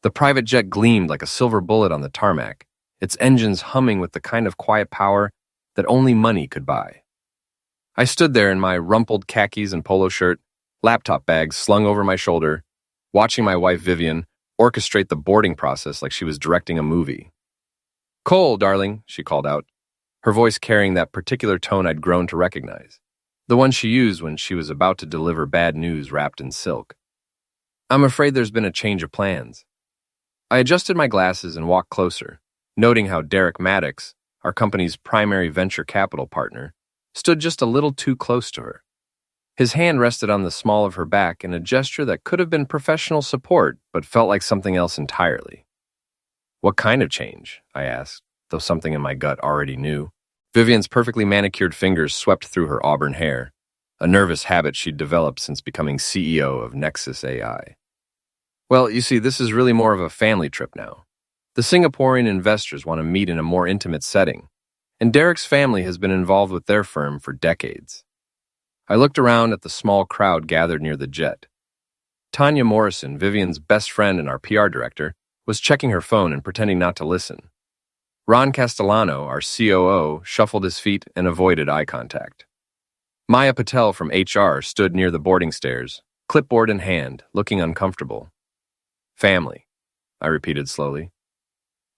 The private jet gleamed like a silver bullet on the tarmac, its engines humming with the kind of quiet power that only money could buy. I stood there in my rumpled khakis and polo shirt, laptop bags slung over my shoulder, watching my wife Vivian orchestrate the boarding process like she was directing a movie. "Cole, darling," she called out, her voice carrying that particular tone I'd grown to recognize, the one she used when she was about to deliver bad news wrapped in silk. "I'm afraid there's been a change of plans." I adjusted my glasses and walked closer, noting how Derek Maddox, our company's primary venture capital partner, stood just a little too close to her. His hand rested on the small of her back in a gesture that could have been professional support but felt like something else entirely. "What kind of change?" I asked, though something in my gut already knew. Vivian's perfectly manicured fingers swept through her auburn hair, a nervous habit she'd developed since becoming CEO of Nexus AI. "Well, you see, this is really more of a family trip now. The Singaporean investors want to meet in a more intimate setting, and Derek's family has been involved with their firm for decades." I looked around at the small crowd gathered near the jet. Tanya Morrison, Vivian's best friend and our PR director, was checking her phone and pretending not to listen. Ron Castellano, our COO, shuffled his feet and avoided eye contact. Maya Patel from HR stood near the boarding stairs, clipboard in hand, looking uncomfortable. "Family," I repeated slowly.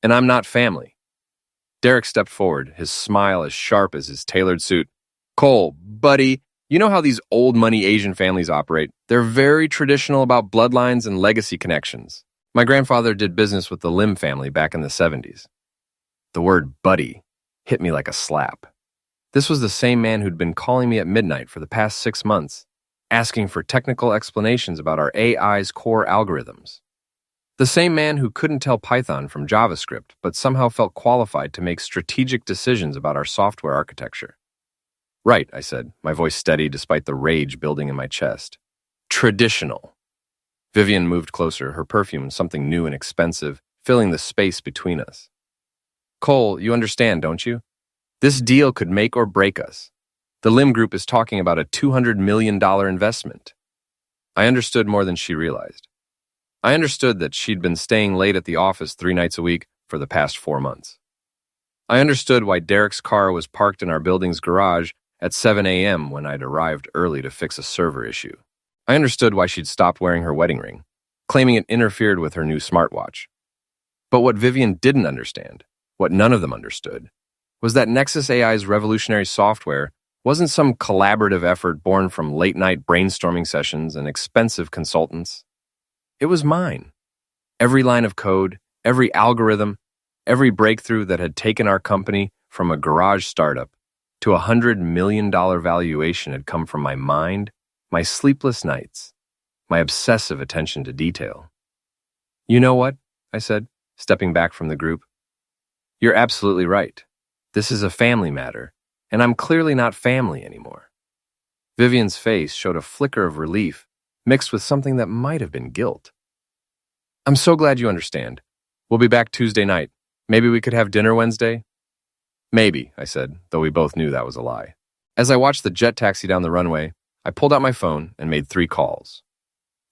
"And I'm not family." Derek stepped forward, his smile as sharp as his tailored suit. "Cole, buddy, you know how these old money Asian families operate? They're very traditional about bloodlines and legacy connections. My grandfather did business with the Lim family back in the 70s. The word buddy hit me like a slap. This was the same man who'd been calling me at midnight for the past 6 months, asking for technical explanations about our AI's core algorithms. The same man who couldn't tell Python from JavaScript, but somehow felt qualified to make strategic decisions about our software architecture. "Right," I said, my voice steady despite the rage building in my chest. "Traditional." Vivian moved closer, her perfume something new and expensive, filling the space between us. "Cole, you understand, don't you? This deal could make or break us. The Lim Group is talking about a $200 million investment." I understood more than she realized. I understood that she'd been staying late at the office 3 nights a week for the past 4 months. I understood why Derek's car was parked in our building's garage at 7 a.m. when I'd arrived early to fix a server issue. I understood why she'd stopped wearing her wedding ring, claiming it interfered with her new smartwatch. But what Vivian didn't understand, what none of them understood, was that Nexus AI's revolutionary software wasn't some collaborative effort born from late-night brainstorming sessions and expensive consultants. It was mine. Every line of code, every algorithm, every breakthrough that had taken our company from a garage startup to a $100 million valuation had come from my mind, my sleepless nights, my obsessive attention to detail. "You know what?" I said, stepping back from the group. "You're absolutely right. This is a family matter, and I'm clearly not family anymore." Vivian's face showed a flicker of relief, mixed with something that might have been guilt. "I'm so glad you understand. We'll be back Tuesday night. Maybe we could have dinner Wednesday?" "Maybe," I said, though we both knew that was a lie. As I watched the jet taxi down the runway, I pulled out my phone and made 3 calls.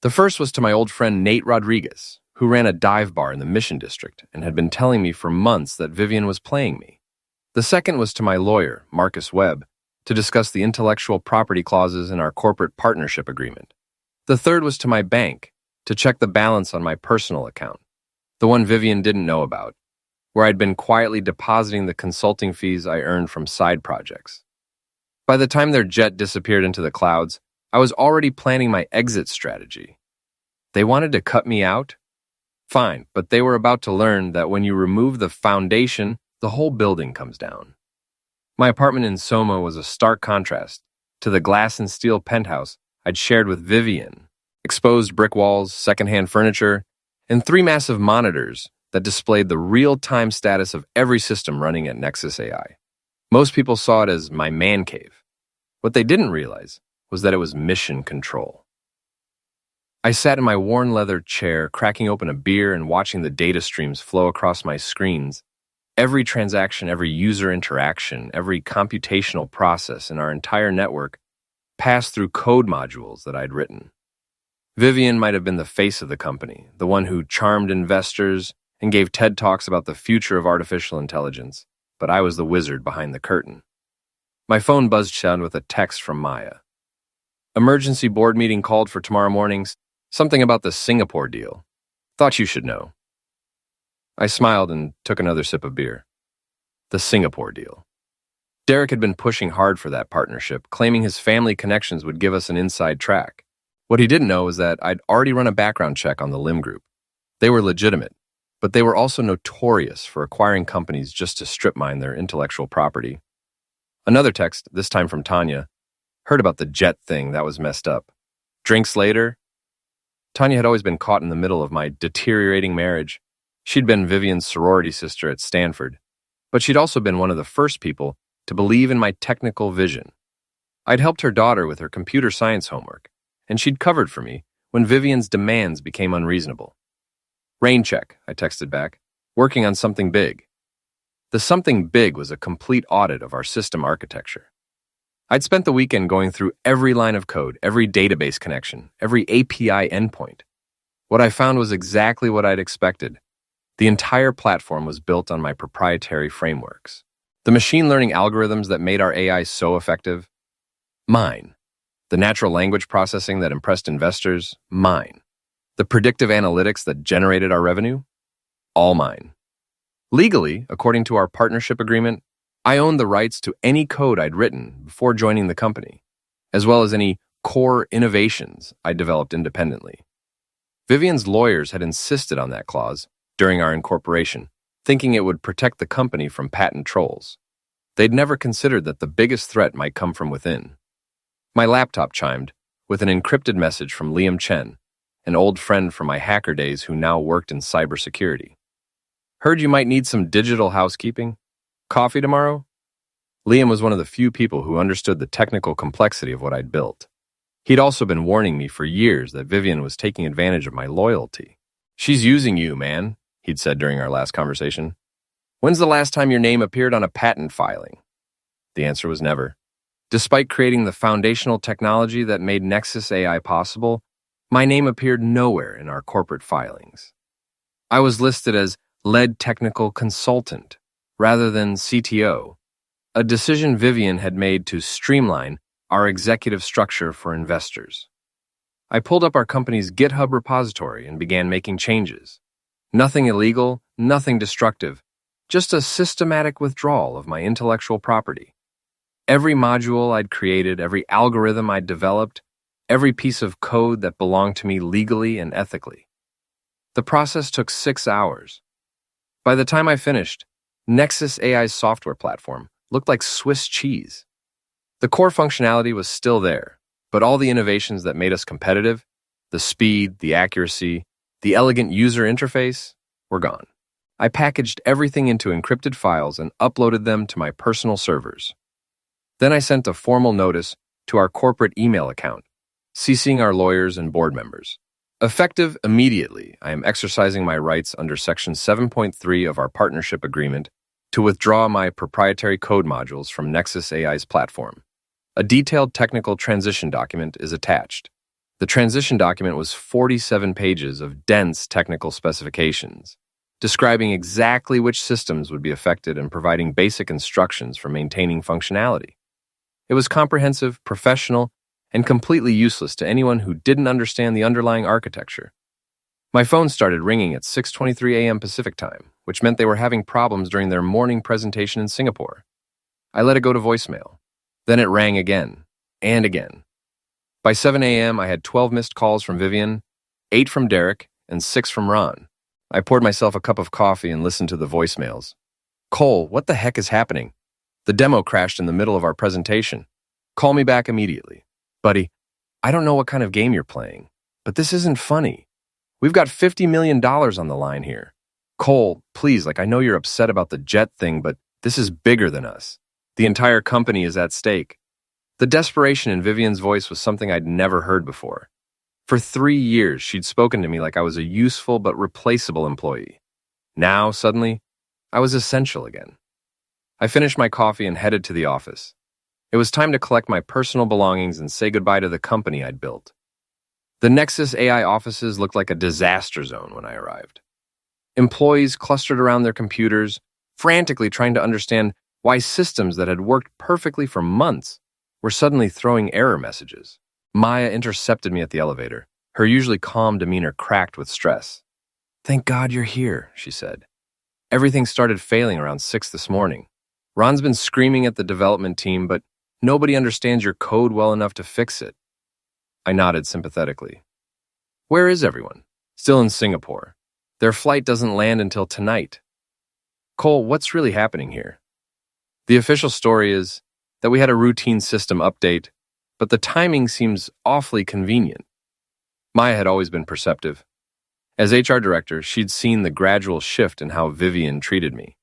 The first was to my old friend Nate Rodriguez, who ran a dive bar in the Mission District and had been telling me for months that Vivian was playing me. The second was to my lawyer, Marcus Webb, to discuss the intellectual property clauses in our corporate partnership agreement. The third was to my bank, to check the balance on my personal account, the one Vivian didn't know about, where I'd been quietly depositing the consulting fees I earned from side projects. By the time their jet disappeared into the clouds, I was already planning my exit strategy. They wanted to cut me out? Fine, but they were about to learn that when you remove the foundation, the whole building comes down. My apartment in Soma was a stark contrast to the glass and steel penthouse I'd shared with Vivian, exposed brick walls, secondhand furniture, and 3 massive monitors that displayed the real-time status of every system running at Nexus AI. Most people saw it as my man cave. What they didn't realize was that it was mission control. I sat in my worn leather chair, cracking open a beer and watching the data streams flow across my screens. Every transaction, every user interaction, every computational process in our entire network passed through code modules that I'd written. Vivian might have been the face of the company, the one who charmed investors and gave TED Talks about the future of artificial intelligence, but I was the wizard behind the curtain. My phone buzzed shut with a text from Maya. Emergency board meeting called for tomorrow mornings. Something about the Singapore deal. Thought you should know. I smiled and took another sip of beer. The Singapore deal. Derek had been pushing hard for that partnership, claiming his family connections would give us an inside track. What he didn't know was that I'd already run a background check on the Lim Group. They were legitimate, but they were also notorious for acquiring companies just to strip mine their intellectual property. Another text, this time from Tanya. Heard about the jet thing, that was messed up. Drinks later? Tanya had always been caught in the middle of my deteriorating marriage. She'd been Vivian's sorority sister at Stanford, but she'd also been one of the first people to believe in my technical vision. I'd helped her daughter with her computer science homework, and she'd covered for me when Vivian's demands became unreasonable. Rain check, I texted back, working on something big. The something big was a complete audit of our system architecture. I'd spent the weekend going through every line of code, every database connection, every API endpoint. What I found was exactly what I'd expected. The entire platform was built on my proprietary frameworks. The machine learning algorithms that made our AI so effective? Mine. The natural language processing that impressed investors? Mine. The predictive analytics that generated our revenue? All mine. Legally, according to our partnership agreement, I owned the rights to any code I'd written before joining the company, as well as any core innovations I developed independently. Vivian's lawyers had insisted on that clause during our incorporation, thinking it would protect the company from patent trolls. They'd never considered that the biggest threat might come from within. My laptop chimed with an encrypted message from Liam Chen, an old friend from my hacker days who now worked in cybersecurity. Heard you might need some digital housekeeping? Coffee tomorrow? Liam was one of the few people who understood the technical complexity of what I'd built. He'd also been warning me for years that Vivian was taking advantage of my loyalty. She's using you, man, he'd said during our last conversation. When's the last time your name appeared on a patent filing? The answer was never. Despite creating the foundational technology that made Nexus AI possible, my name appeared nowhere in our corporate filings. I was listed as lead technical consultant rather than CTO, a decision Vivian had made to streamline our executive structure for investors. I pulled up our company's GitHub repository and began making changes. Nothing illegal, nothing destructive, just a systematic withdrawal of my intellectual property. Every module I'd created, every algorithm I'd developed, every piece of code that belonged to me legally and ethically. The process took 6 hours. By the time I finished, Nexus AI's software platform looked like Swiss cheese. The core functionality was still there, but all the innovations that made us competitive, the speed, the accuracy, the elegant user interface, were gone. I packaged everything into encrypted files and uploaded them to my personal servers. Then I sent a formal notice to our corporate email account, CCing our lawyers and board members. Effective immediately, I am exercising my rights under Section 7.3 of our partnership agreement to withdraw my proprietary code modules from Nexus AI's platform. A detailed technical transition document is attached. The transition document was 47 pages of dense technical specifications, describing exactly which systems would be affected and providing basic instructions for maintaining functionality. It was comprehensive, professional, and completely useless to anyone who didn't understand the underlying architecture. My phone started ringing at 6:23 a.m. Pacific time, which meant they were having problems during their morning presentation in Singapore. I let it go to voicemail. Then it rang again, and again. By 7 a.m., I had 12 missed calls from Vivian, 8 from Derek, and 6 from Ron. I poured myself a cup of coffee and listened to the voicemails. Cole, what the heck is happening? The demo crashed in the middle of our presentation. Call me back immediately. Buddy, I don't know what kind of game you're playing, but this isn't funny. We've got $50 million on the line here. Cole, please, I know you're upset about the jet thing, but this is bigger than us. The entire company is at stake. The desperation in Vivian's voice was something I'd never heard before. For 3 years, she'd spoken to me like I was a useful but replaceable employee. Now, suddenly, I was essential again. I finished my coffee and headed to the office. It was time to collect my personal belongings and say goodbye to the company I'd built. The Nexus AI offices looked like a disaster zone when I arrived. Employees clustered around their computers, frantically trying to understand why systems that had worked perfectly for months were suddenly throwing error messages. Maya intercepted me at the elevator, her usually calm demeanor cracked with stress. "Thank God you're here," she said. "Everything started failing around 6 this morning. Ron's been screaming at the development team, but nobody understands your code well enough to fix it." I nodded sympathetically. "Where is everyone?" "Still in Singapore. Their flight doesn't land until tonight." "Cole, what's really happening here?" "The official story is that we had a routine system update, but the timing seems awfully convenient." Maya had always been perceptive. As HR director, she'd seen the gradual shift in how Vivian treated me,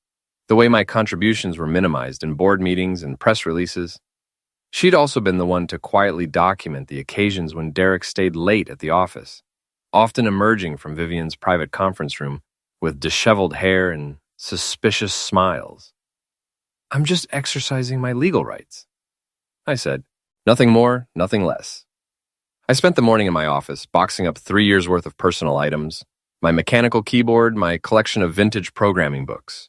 the way my contributions were minimized in board meetings and press releases. She'd also been the one to quietly document the occasions when Derek stayed late at the office, often emerging from Vivian's private conference room with disheveled hair and suspicious smiles. "I'm just exercising my legal rights," I said. Nothing more, nothing less. I spent the morning in my office, boxing up 3 years' worth of personal items, my mechanical keyboard, my collection of vintage programming books,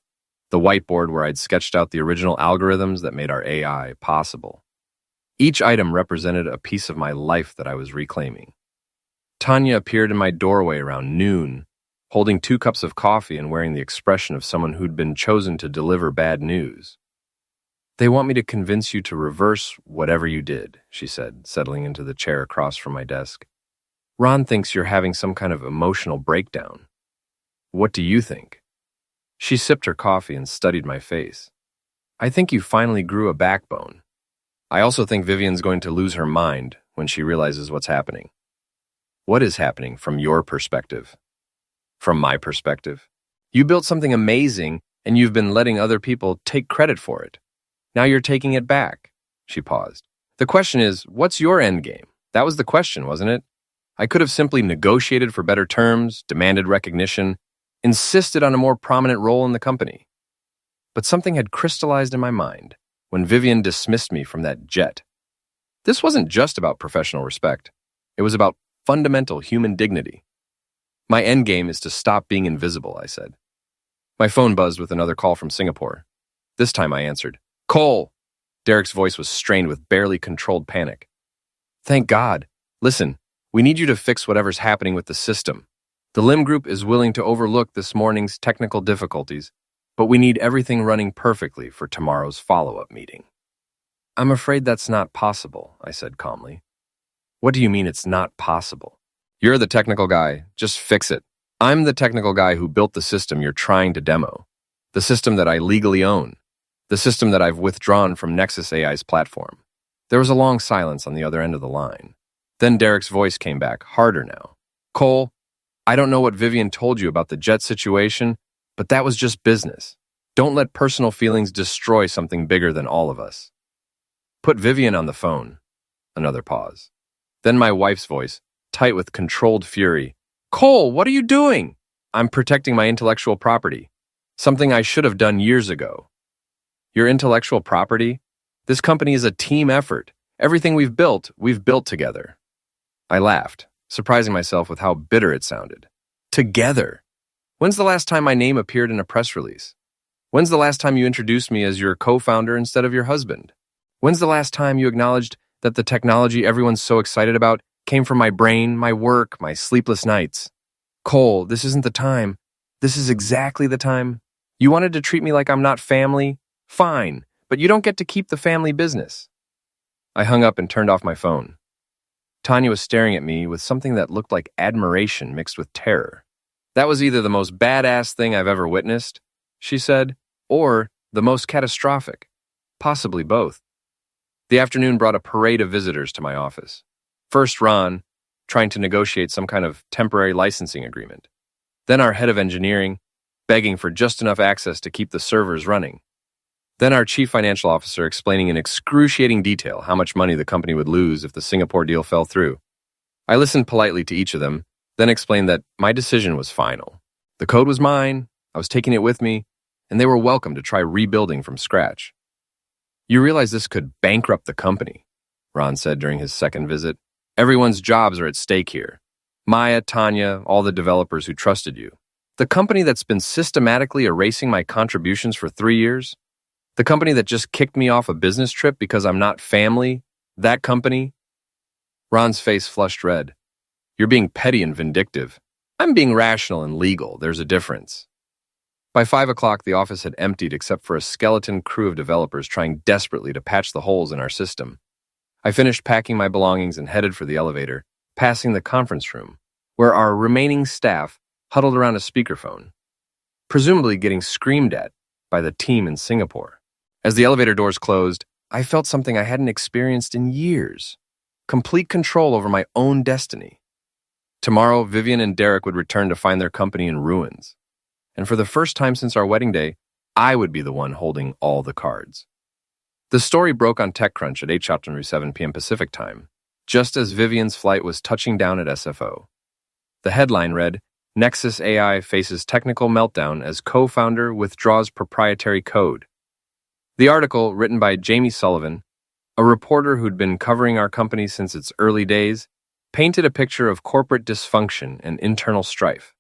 the whiteboard where I'd sketched out the original algorithms that made our AI possible. Each item represented a piece of my life that I was reclaiming. Tanya appeared in my doorway around noon, holding 2 cups of coffee and wearing the expression of someone who'd been chosen to deliver bad news. "They want me to convince you to reverse whatever you did," she said, settling into the chair across from my desk. "Ron thinks you're having some kind of emotional breakdown. What do you think?" She sipped her coffee and studied my face. "I think you finally grew a backbone. I also think Vivian's going to lose her mind when she realizes what's happening." "What is happening from your perspective?" "From my perspective? You built something amazing and you've been letting other people take credit for it. Now you're taking it back." She paused. "The question is, what's your end game? That was the question, wasn't it? I could have simply negotiated for better terms, demanded recognition, insisted on a more prominent role in the company. But something had crystallized in my mind when Vivian dismissed me from that jet. This wasn't just about professional respect. It was about fundamental human dignity. "My end game is to stop being invisible," I said. My phone buzzed with another call from Singapore. This time I answered. "Cole!" Derek's voice was strained with barely controlled panic. "Thank God. Listen, we need you to fix whatever's happening with the system. The Lim Group is willing to overlook this morning's technical difficulties, but we need everything running perfectly for tomorrow's follow-up meeting." "I'm afraid that's not possible," I said calmly. "What do you mean it's not possible?" "You're the technical guy. Just fix it. I'm the technical guy who built the system you're trying to demo, the system that I legally own, the system that I've withdrawn from Nexus AI's platform." There was a long silence on the other end of the line. Then Derek's voice came back, harder now. "Cole, I don't know what Vivian told you about the jet situation, but that was just business. Don't let personal feelings destroy something bigger than all of us." "Put Vivian on the phone." Another pause. Then my wife's voice, tight with controlled fury. "Cole, what are you doing?" "I'm protecting my intellectual property. Something I should have done years ago." "Your intellectual property? This company is a team effort. Everything we've built together." I laughed, surprising myself with how bitter it sounded. Together? When's the last time my name appeared in a press release? When's the last time you introduced me as your co-founder instead of your husband? When's the last time you acknowledged that the technology everyone's so excited about came from my brain, my work, my sleepless nights? Cole, this isn't the time. This is exactly the time. You wanted to treat me like I'm not family? Fine, but you don't get to keep the family business. I hung up and turned off my phone. Tanya was staring at me with something that looked like admiration mixed with terror. "That was either the most badass thing I've ever witnessed," she said, "or the most catastrophic. Possibly both." The afternoon brought a parade of visitors to my office. First Ron, trying to negotiate some kind of temporary licensing agreement. Then our head of engineering, begging for just enough access to keep the servers running. Then our chief financial officer explaining in excruciating detail how much money the company would lose if the Singapore deal fell through. I listened politely to each of them, then explained that my decision was final. The code was mine, I was taking it with me, and they were welcome to try rebuilding from scratch. "You realize this could bankrupt the company," Ron said during his second visit. "Everyone's jobs are at stake here. Maya, Tanya, all the developers who trusted you. The company that's been systematically erasing my contributions for 3 years? The company that just kicked me off a business trip because I'm not family? That company? Ron's face flushed red. You're being petty and vindictive. I'm being rational and legal. There's a difference. By 5 o'clock, the office had emptied except for a skeleton crew of developers trying desperately to patch the holes in our system. I finished packing my belongings and headed for the elevator, passing the conference room, where our remaining staff huddled around a speakerphone, presumably getting screamed at by the team in Singapore. As the elevator doors closed, I felt something I hadn't experienced in years: complete control over my own destiny. Tomorrow, Vivian and Derek would return to find their company in ruins. And for the first time since our wedding day, I would be the one holding all the cards. The story broke on TechCrunch at 8:07 p.m. Pacific Time, just as Vivian's flight was touching down at SFO. The headline read, Nexus AI faces technical meltdown as co-founder withdraws proprietary code. The article, written by Jamie Sullivan, a reporter who'd been covering our company since its early days, painted a picture of corporate dysfunction and internal strife.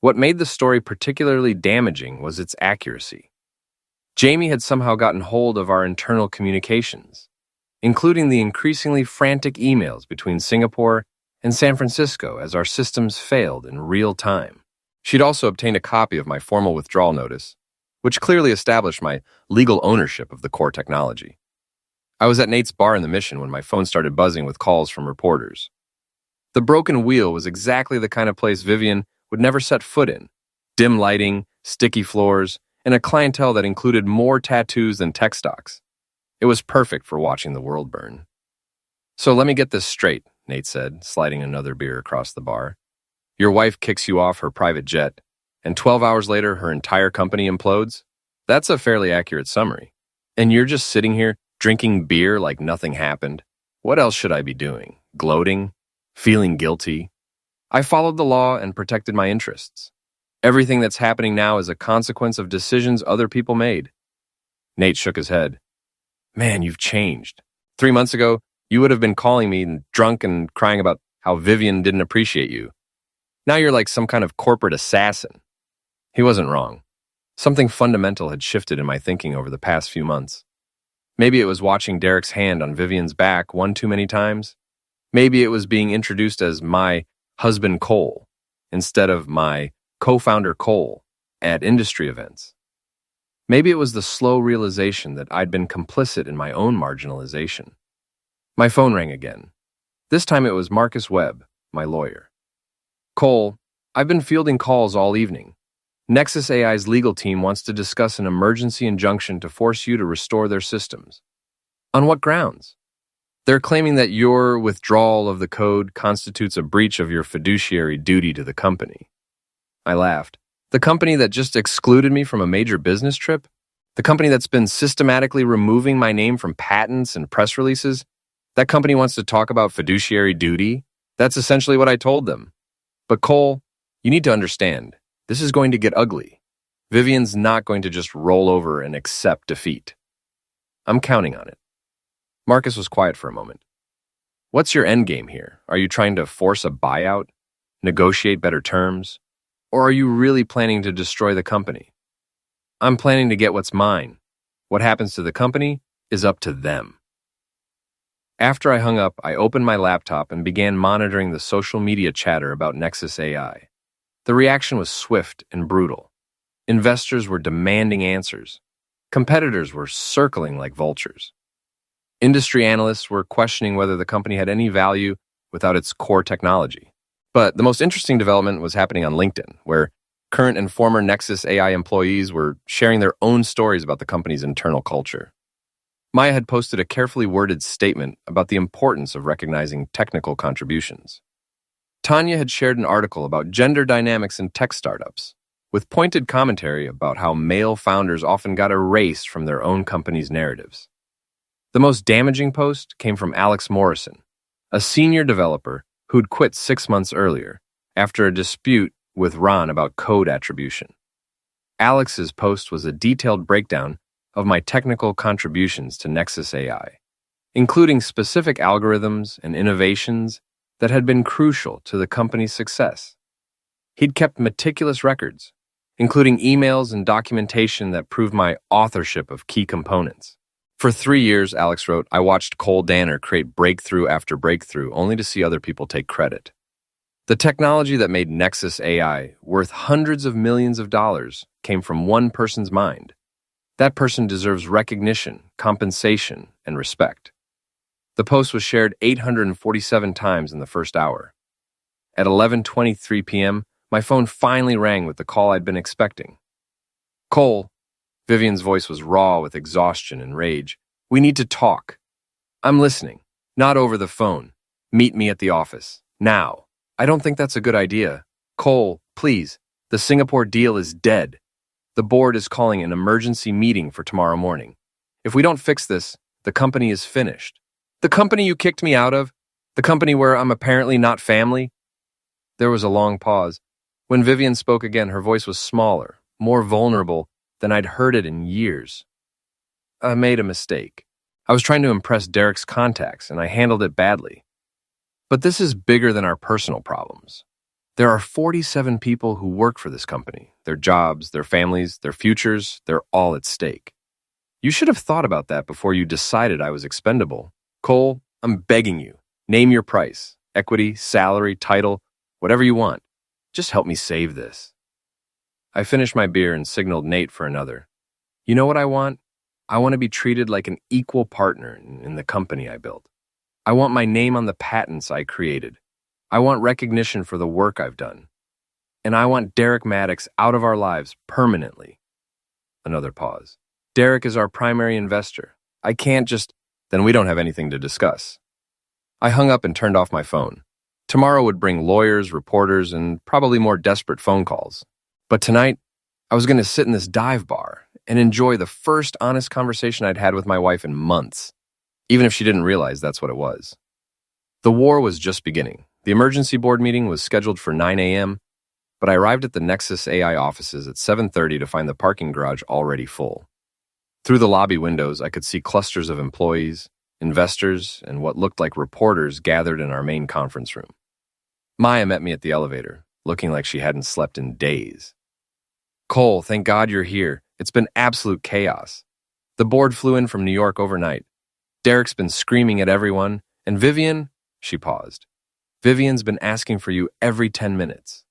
What made the story particularly damaging was its accuracy. Jamie had somehow gotten hold of our internal communications, including the increasingly frantic emails between Singapore and San Francisco as our systems failed in real time. She'd also obtained a copy of my formal withdrawal notice, which clearly established my legal ownership of the core technology. I was at Nate's bar in the Mission when my phone started buzzing with calls from reporters. The Broken Wheel was exactly the kind of place Vivian would never set foot in. Dim lighting, sticky floors, and a clientele that included more tattoos than tech stocks. It was perfect for watching the world burn. So let me get this straight, Nate said, sliding another beer across the bar. Your wife kicks you off her private jet, and 12 hours later her entire company implodes? That's a fairly accurate summary. And you're just sitting here drinking beer like nothing happened? What else should I be doing? Gloating? Feeling guilty? I followed the law and protected my interests. Everything that's happening now is a consequence of decisions other people made. Nate shook his head. Man, you've changed. 3 months ago, you would have been calling me drunk and crying about how Vivian didn't appreciate you. Now you're like some kind of corporate assassin. He wasn't wrong. Something fundamental had shifted in my thinking over the past few months. Maybe it was watching Derek's hand on Vivian's back one too many times. Maybe it was being introduced as my husband Cole instead of my co-founder Cole at industry events. Maybe it was the slow realization that I'd been complicit in my own marginalization. My phone rang again. This time it was Marcus Webb, my lawyer. Cole, I've been fielding calls all evening. Nexus AI's legal team wants to discuss an emergency injunction to force you to restore their systems. On what grounds? They're claiming that your withdrawal of the code constitutes a breach of your fiduciary duty to the company. I laughed. The company that just excluded me from a major business trip? The company that's been systematically removing my name from patents and press releases? That company wants to talk about fiduciary duty? That's essentially what I told them. But Cole, you need to understand, this is going to get ugly. Vivian's not going to just roll over and accept defeat. I'm counting on it. Marcus was quiet for a moment. What's your end game here? Are you trying to force a buyout? Negotiate better terms? Or are you really planning to destroy the company? I'm planning to get what's mine. What happens to the company is up to them. After I hung up, I opened my laptop and began monitoring the social media chatter about Nexus AI. The reaction was swift and brutal. Investors were demanding answers. Competitors were circling like vultures. Industry analysts were questioning whether the company had any value without its core technology. But the most interesting development was happening on LinkedIn, where current and former Nexus AI employees were sharing their own stories about the company's internal culture. Maya had posted a carefully worded statement about the importance of recognizing technical contributions. Tanya had shared an article about gender dynamics in tech startups, with pointed commentary about how male founders often got erased from their own company's narratives. The most damaging post came from Alex Morrison, a senior developer who'd quit 6 months earlier after a dispute with Ron about code attribution. Alex's post was a detailed breakdown of my technical contributions to Nexus AI, including specific algorithms and innovations that had been crucial to the company's success. He'd kept meticulous records, including emails and documentation that proved my authorship of key components. For 3 years, Alex wrote, I watched Cole Danner create breakthrough after breakthrough only to see other people take credit. The technology that made Nexus AI worth hundreds of millions of dollars came from one person's mind. That person deserves recognition, compensation, and respect. The post was shared 847 times in the first hour. At 11:23 p.m., my phone finally rang with the call I'd been expecting. Cole, Vivian's voice was raw with exhaustion and rage. We need to talk. I'm listening. Not over the phone. Meet me at the office. Now. I don't think that's a good idea. Cole, please. The Singapore deal is dead. The board is calling an emergency meeting for tomorrow morning. If we don't fix this, the company is finished. The company you kicked me out of? The company where I'm apparently not family? There was a long pause. When Vivian spoke again, her voice was smaller, more vulnerable than I'd heard it in years. I made a mistake. I was trying to impress Derek's contacts, and I handled it badly. But this is bigger than our personal problems. There are 47 people who work for this company. Their jobs, their families, their futures, they're all at stake. You should have thought about that before you decided I was expendable. Cole, I'm begging you. Name your price. Equity, salary, title, whatever you want. Just help me save this. I finished my beer and signaled Nate for another. You know what I want? I want to be treated like an equal partner in the company I built. I want my name on the patents I created. I want recognition for the work I've done. And I want Derek Maddox out of our lives permanently. Another pause. Derek is our primary investor. I can't just... Then we don't have anything to discuss. I hung up and turned off my phone. Tomorrow would bring lawyers, reporters, and probably more desperate phone calls. But tonight, I was going to sit in this dive bar and enjoy the first honest conversation I'd had with my wife in months, even if she didn't realize that's what it was. The war was just beginning. The emergency board meeting was scheduled for 9 a.m., but I arrived at the Nexus AI offices at 7:30 to find the parking garage already full. Through the lobby windows, I could see clusters of employees, investors, and what looked like reporters gathered in our main conference room. Maya met me at the elevator, looking like she hadn't slept in days. Cole, thank God you're here. It's been absolute chaos. The board flew in from New York overnight. Derek's been screaming at everyone, and Vivian, she paused. Vivian's been asking for you every 10 minutes.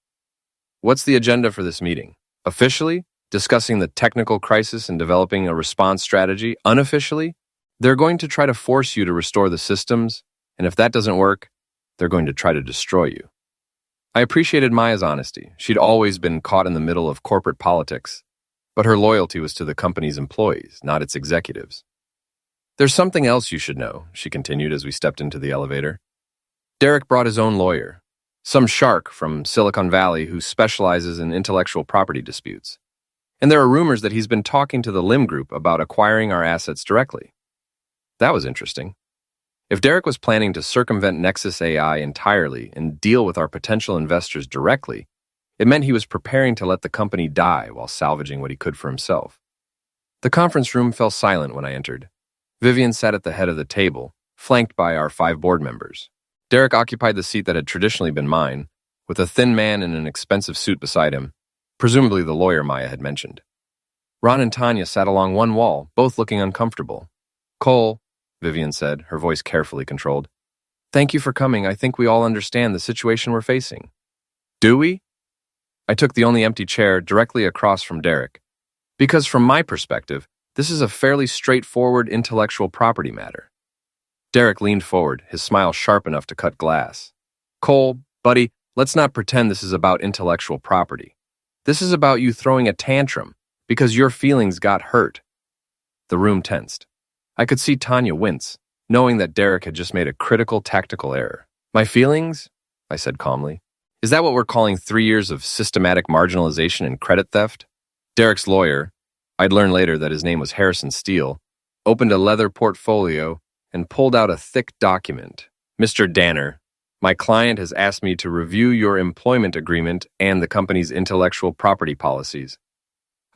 What's the agenda for this meeting? Officially, discussing the technical crisis and developing a response strategy. Unofficially, they're going to try to force you to restore the systems, and if that doesn't work, they're going to try to destroy you. I appreciated Maya's honesty. She'd always been caught in the middle of corporate politics, but her loyalty was to the company's employees, not its executives. There's something else you should know, she continued as we stepped into the elevator. Derek brought his own lawyer, some shark from Silicon Valley who specializes in intellectual property disputes. And there are rumors that he's been talking to the Lim Group about acquiring our assets directly. That was interesting. If Derek was planning to circumvent Nexus AI entirely and deal with our potential investors directly, it meant he was preparing to let the company die while salvaging what he could for himself. The conference room fell silent when I entered. Vivian sat at the head of the table, flanked by our 5 board members. Derek occupied the seat that had traditionally been mine, with a thin man in an expensive suit beside him, presumably the lawyer Maya had mentioned. Ron and Tanya sat along one wall, both looking uncomfortable. Cole, Vivian said, her voice carefully controlled. Thank you for coming. I think we all understand the situation we're facing. Do we? I took the only empty chair directly across from Derek. Because from my perspective, this is a fairly straightforward intellectual property matter. Derek leaned forward, his smile sharp enough to cut glass. Cole, buddy, let's not pretend this is about intellectual property. This is about you throwing a tantrum because your feelings got hurt. The room tensed. I could see Tanya wince, knowing that Derek had just made a critical tactical error. My feelings? I said calmly. Is that what we're calling 3 years of systematic marginalization and credit theft? Derek's lawyer, I'd learn later that his name was Harrison Steele, opened a leather portfolio and pulled out a thick document. Mr. Danner, my client has asked me to review your employment agreement and the company's intellectual property policies.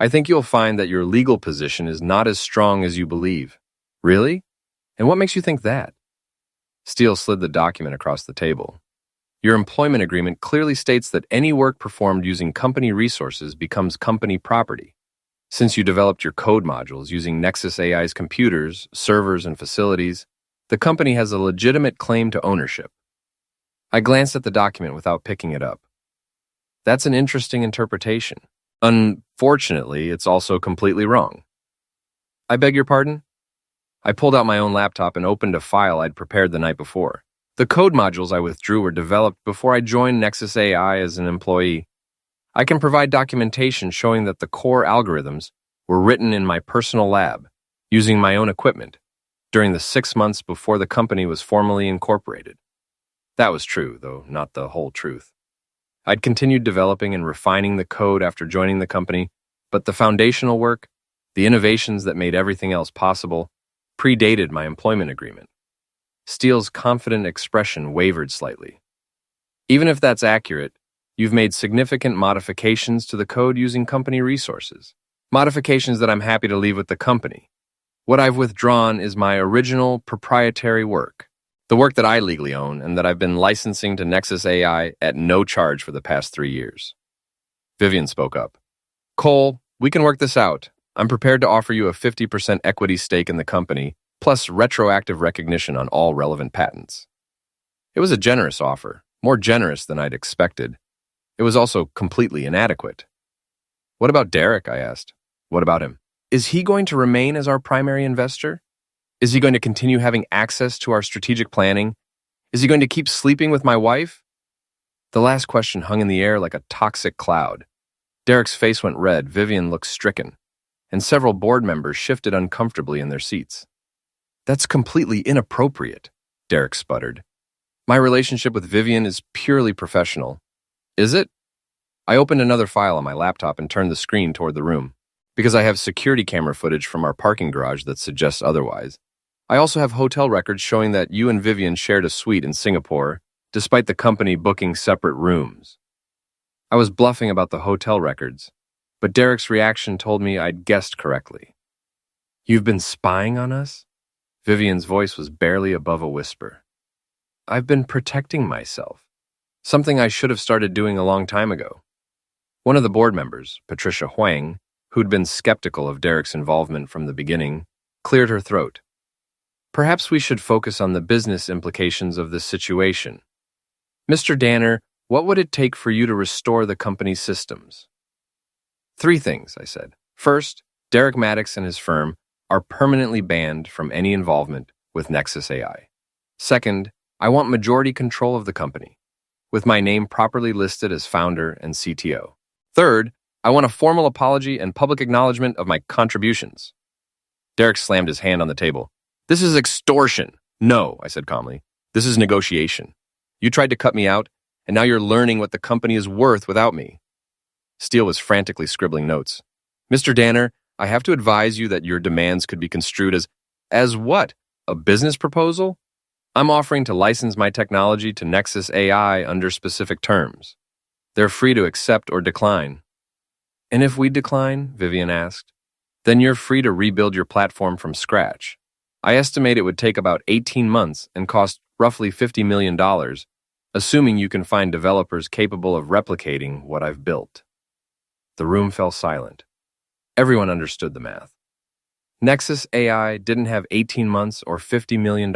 I think you'll find that your legal position is not as strong as you believe. Really? And what makes you think that? Steele slid the document across the table. Your employment agreement clearly states that any work performed using company resources becomes company property. Since you developed your code modules using Nexus AI's computers, servers, and facilities, the company has a legitimate claim to ownership. I glanced at the document without picking it up. That's an interesting interpretation. Unfortunately, it's also completely wrong. I beg your pardon? I pulled out my own laptop and opened a file I'd prepared the night before. The code modules I withdrew were developed before I joined Nexus AI as an employee. I can provide documentation showing that the core algorithms were written in my personal lab, using my own equipment, during the 6 months before the company was formally incorporated. That was true, though not the whole truth. I'd continued developing and refining the code after joining the company, but the foundational work, the innovations that made everything else possible, predated my employment agreement. Steele's confident expression wavered slightly. Even if that's accurate, you've made significant modifications to the code using company resources. Modifications that I'm happy to leave with the company. What I've withdrawn is my original proprietary work, the work that I legally own and that I've been licensing to Nexus AI at no charge for the past 3 years. Vivian spoke up. Cole, we can work this out. I'm prepared to offer you a 50% equity stake in the company, plus retroactive recognition on all relevant patents. It was a generous offer, more generous than I'd expected. It was also completely inadequate. What about Derek? I asked. What about him? Is he going to remain as our primary investor? Is he going to continue having access to our strategic planning? Is he going to keep sleeping with my wife? The last question hung in the air like a toxic cloud. Derek's face went red, Vivian looked stricken, and several board members shifted uncomfortably in their seats. That's completely inappropriate, Derek sputtered. My relationship with Vivian is purely professional. Is it? I opened another file on my laptop and turned the screen toward the room, because I have security camera footage from our parking garage that suggests otherwise. I also have hotel records showing that you and Vivian shared a suite in Singapore, despite the company booking separate rooms. I was bluffing about the hotel records, but Derek's reaction told me I'd guessed correctly. You've been spying on us? Vivian's voice was barely above a whisper. I've been protecting myself, something I should have started doing a long time ago. One of the board members, Patricia Huang, who'd been skeptical of Derek's involvement from the beginning, cleared her throat. Perhaps we should focus on the business implications of this situation. Mr. Danner, what would it take for you to restore the company's systems? 3 things, I said. First, Derek Maddox and his firm are permanently banned from any involvement with Nexus AI. Second, I want majority control of the company, with my name properly listed as founder and CTO. Third, I want a formal apology and public acknowledgement of my contributions. Derek slammed his hand on the table. This is extortion. No, I said calmly. This is negotiation. You tried to cut me out, and now you're learning what the company is worth without me. Steele was frantically scribbling notes. Mr. Danner, I have to advise you that your demands could be construed as what? A business proposal? I'm offering to license my technology to Nexus AI under specific terms. They're free to accept or decline. And if we decline, Vivian asked, then you're free to rebuild your platform from scratch. I estimate it would take about 18 months and cost roughly $50 million, assuming you can find developers capable of replicating what I've built. The room fell silent. Everyone understood the math. Nexus AI didn't have 18 months or $50 million.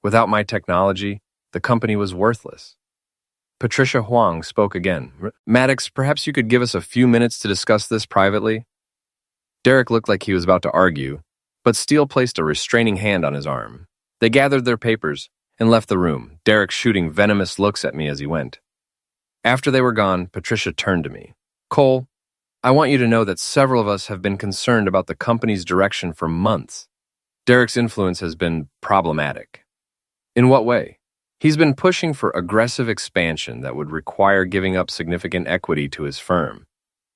Without my technology, the company was worthless. Patricia Huang spoke again. Maddox, perhaps you could give us a few minutes to discuss this privately? Derek looked like he was about to argue, but Steele placed a restraining hand on his arm. They gathered their papers and left the room, Derek shooting venomous looks at me as he went. After they were gone, Patricia turned to me. Cole, I want you to know that several of us have been concerned about the company's direction for months. Derek's influence has been problematic. In what way? He's been pushing for aggressive expansion that would require giving up significant equity to his firm.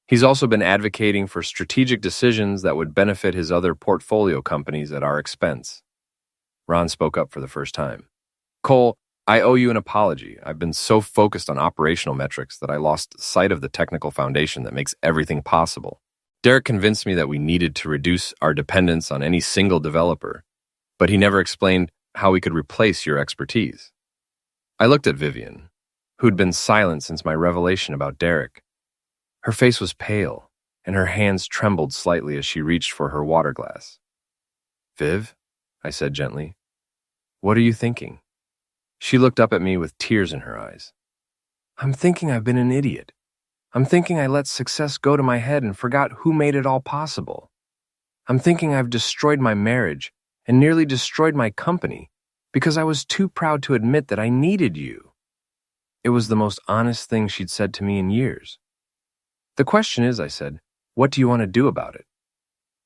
He's also been advocating for strategic decisions that would benefit his other portfolio companies at our expense. Ron spoke up for the first time. Cole, I owe you an apology. I've been so focused on operational metrics that I lost sight of the technical foundation that makes everything possible. Derek convinced me that we needed to reduce our dependence on any single developer, but he never explained how we could replace your expertise. I looked at Vivian, who'd been silent since my revelation about Derek. Her face was pale, and her hands trembled slightly as she reached for her water glass. "Viv," I said gently, "what are you thinking?" She looked up at me with tears in her eyes. "I'm thinking I've been an idiot. I'm thinking I let success go to my head and forgot who made it all possible. I'm thinking I've destroyed my marriage and nearly destroyed my company because I was too proud to admit that I needed you." It was the most honest thing she'd said to me in years. "The question is," I said, "what do you want to do about it?"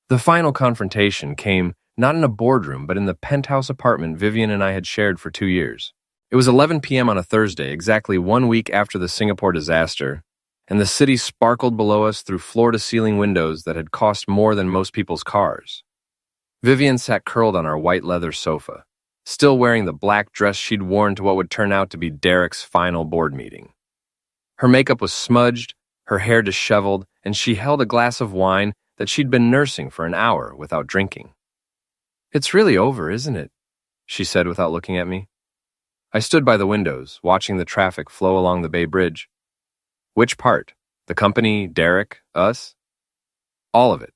The final confrontation came not in a boardroom, but in the penthouse apartment Vivian and I had shared for 2 years. It was 11 p.m. on a Thursday, exactly 1 week after the Singapore disaster, and the city sparkled below us through floor-to-ceiling windows that had cost more than most people's cars. Vivian sat curled on our white leather sofa, still wearing the black dress she'd worn to what would turn out to be Derek's final board meeting. Her makeup was smudged, her hair disheveled, and she held a glass of wine that she'd been nursing for an hour without drinking. "It's really over, isn't it?" she said without looking at me. I stood by the windows, watching the traffic flow along the Bay Bridge. Which part? The company, Derek, us? All of it.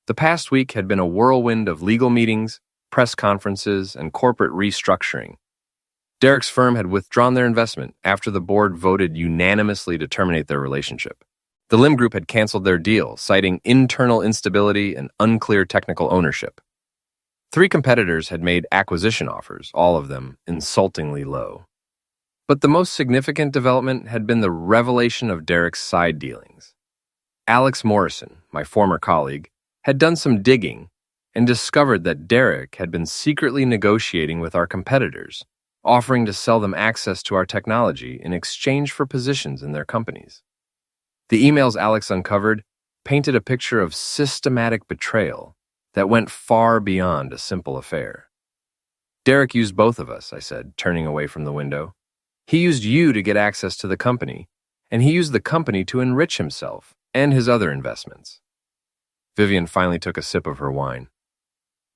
The past week had been a whirlwind of legal meetings, press conferences, and corporate restructuring. Derek's firm had withdrawn their investment after the board voted unanimously to terminate their relationship. The Lim Group had canceled their deal, citing internal instability and unclear technical ownership. 3 competitors had made acquisition offers, all of them insultingly low. But the most significant development had been the revelation of Derek's side dealings. Alex Morrison, my former colleague, had done some digging and discovered that Derek had been secretly negotiating with our competitors, offering to sell them access to our technology in exchange for positions in their companies. The emails Alex uncovered painted a picture of systematic betrayal that went far beyond a simple affair. "Derek used both of us," I said, turning away from the window. "He used you to get access to the company, and he used the company to enrich himself and his other investments." Vivian finally took a sip of her wine.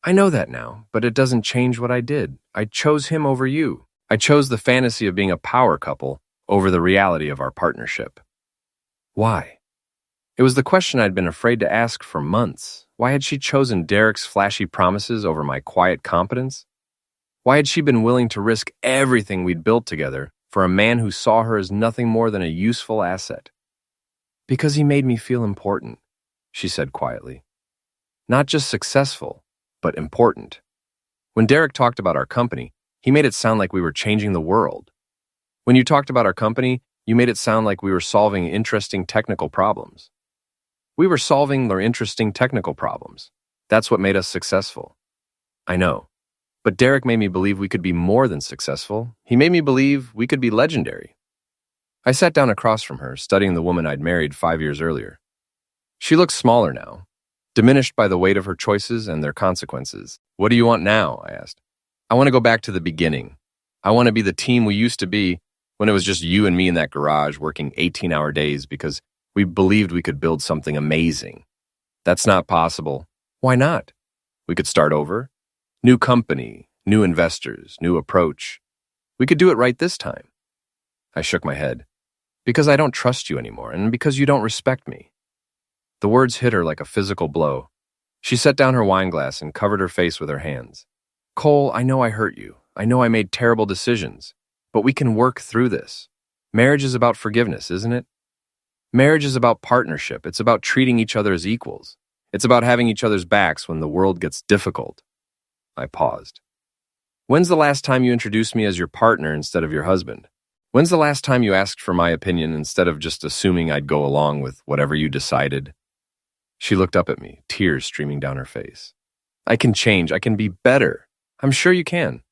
"I know that now, but it doesn't change what I did. I chose him over you. I chose the fantasy of being a power couple over the reality of our partnership." Why? It was the question I'd been afraid to ask for months. Why had she chosen Derek's flashy promises over my quiet competence? Why had she been willing to risk everything we'd built together for a man who saw her as nothing more than a useful asset? "Because he made me feel important," she said quietly. "Not just successful, but important. When Derek talked about our company, he made it sound like we were changing the world. When you talked about our company, you made it sound like we were solving interesting technical problems. We were solving their interesting technical problems. That's what made us successful." "I know. But Derek made me believe we could be more than successful. He made me believe we could be legendary." I sat down across from her, studying the woman I'd married 5 years earlier. She looked smaller now, diminished by the weight of her choices and their consequences. "What do you want now?" I asked. "I want to go back to the beginning. I want to be the team we used to be when it was just you and me in that garage working 18-hour days because we believed we could build something amazing. That's not possible." "Why not?" "We could start over. New company, new investors, new approach. We could do it right this time." I shook my head. "Because I don't trust you anymore, and because you don't respect me." The words hit her like a physical blow. She set down her wine glass and covered her face with her hands. "Cole, I know I hurt you. I know I made terrible decisions. But we can work through this. Marriage is about forgiveness, isn't it? Marriage is about partnership. It's about treating each other as equals. It's about having each other's backs when the world gets difficult." I paused. "When's the last time you introduced me as your partner instead of your husband? When's the last time you asked for my opinion instead of just assuming I'd go along with whatever you decided?" She looked up at me, tears streaming down her face. "I can change. I can be better. I'm sure you can.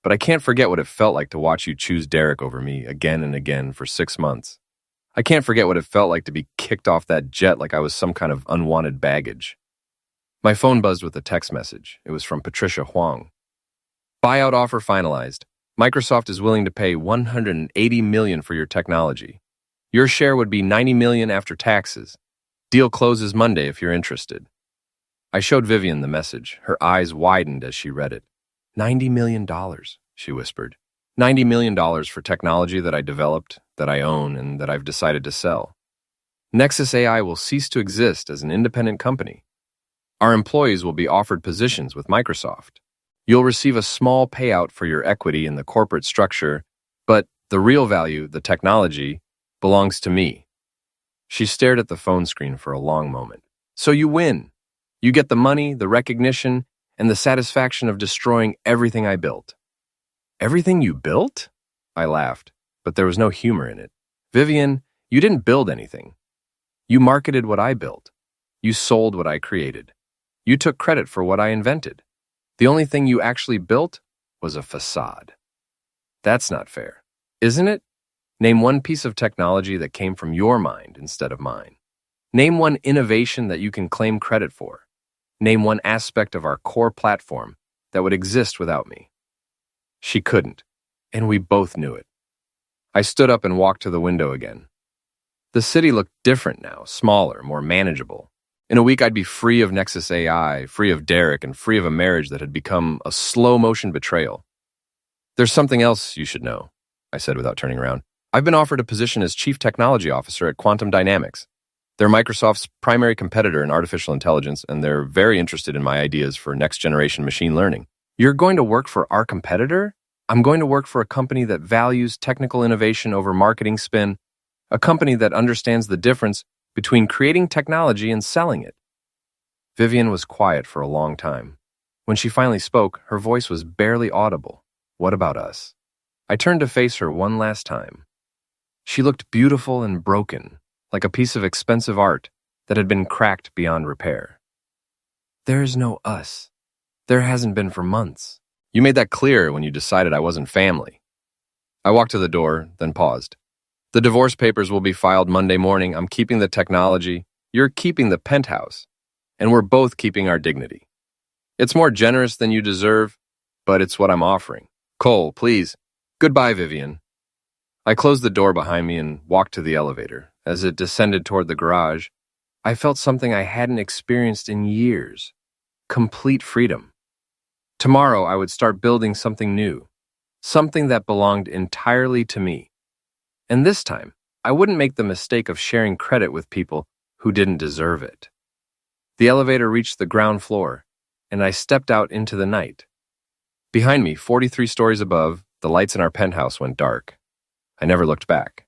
But I can't forget what it felt like to watch you choose Derek over me again and again for 6 months. I can't forget what it felt like to be kicked off that jet like I was some kind of unwanted baggage." My phone buzzed with a text message. It was from Patricia Huang. "Buyout offer finalized. Microsoft is willing to pay $180 million for your technology. Your share would be $90 million after taxes. Deal closes Monday if you're interested." I showed Vivian the message. Her eyes widened as she read it. $90 million, she whispered. $90 million for technology that I developed, that I own, and that I've decided to sell. Nexus AI will cease to exist as an independent company. Our employees will be offered positions with Microsoft. You'll receive a small payout for your equity in the corporate structure, but the real value, the technology, belongs to me. She stared at the phone screen for a long moment. So you win. You get the money, the recognition, and the satisfaction of destroying everything I built. Everything you built? I laughed, but there was no humor in it. Vivian, you didn't build anything. You marketed what I built. You sold what I created. You took credit for what I invented. The only thing you actually built was a facade. That's not fair, isn't it? Name one piece of technology that came from your mind instead of mine. Name one innovation that you can claim credit for. Name one aspect of our core platform that would exist without me. She couldn't, and we both knew it. I stood up and walked to the window again. The city looked different now, smaller, more manageable. In a week, I'd be free of Nexus AI, free of Derek, and free of a marriage that had become a slow-motion betrayal. There's something else you should know, I said without turning around. I've been offered a position as Chief Technology Officer at Quantum Dynamics. They're Microsoft's primary competitor in artificial intelligence, and they're very interested in my ideas for next-generation machine learning. You're going to work for our competitor? I'm going to work for a company that values technical innovation over marketing spin, a company that understands the difference between creating technology and selling it. Vivian was quiet for a long time. When she finally spoke, her voice was barely audible. What about us? I turned to face her one last time. She looked beautiful and broken, like a piece of expensive art that had been cracked beyond repair. There is no us. There hasn't been for months. You made that clear when you decided I wasn't family. I walked to the door, then paused. The divorce papers will be filed Monday morning. I'm keeping the technology. You're keeping the penthouse. And we're both keeping our dignity. It's more generous than you deserve, but it's what I'm offering. Cole, please. Goodbye, Vivian. I closed the door behind me and walked to the elevator. As it descended toward the garage, I felt something I hadn't experienced in years. Complete freedom. Tomorrow, I would start building something new, something that belonged entirely to me. And this time, I wouldn't make the mistake of sharing credit with people who didn't deserve it. The elevator reached the ground floor, and I stepped out into the night. Behind me, 43 stories above, the lights in our penthouse went dark. I never looked back.